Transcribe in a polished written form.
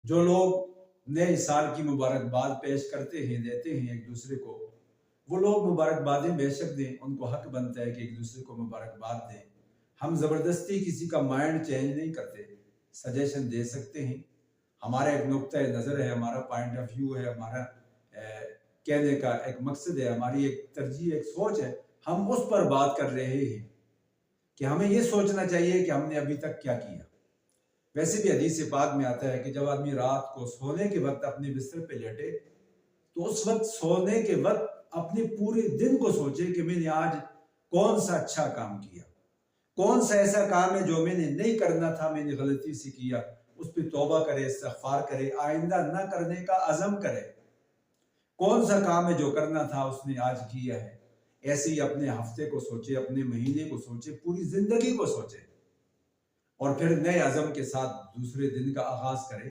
जो लोग नए साल की मुबारकबाद पेश करते हैं, देते हैं एक दूसरे को, वो लोग मुबारकबादें बेशक दें, उनको हक बनता है कि एक दूसरे को मुबारकबाद दें। हम ज़बरदस्ती किसी का माइंड चेंज नहीं करते, सजेशन दे सकते हैं। हमारा एक नुक्ता नज़र है, हमारा पॉइंट ऑफ व्यू है, हमारा कहने का एक मकसद है, हमारी एक तरजीह, एक सोच है। हम उस पर बात कर रहे हैं कि हमें ये सोचना चाहिए कि हमने अभी तक क्या किया। वैसे भी हदीस पाक में आता है कि जब आदमी रात को सोने के वक्त अपने बिस्तर पे लेटे, तो उस वक्त सोने के वक्त अपने पूरे दिन को सोचे कि मैंने आज कौन सा अच्छा काम किया, कौन सा ऐसा काम है जो मैंने नहीं करना था, मैंने गलती से किया, उस पर तौबा करे, इस्तिग़फ़ार करे, आइंदा न करने का अज़म करे। कौन सा काम है जो करना था उसने आज किया है। ऐसे ही अपने हफ्ते को सोचे, अपने महीने को सोचे, पूरी जिंदगी को सोचे और फिर नए अज़म के साथ दूसरे दिन का आगाज करे।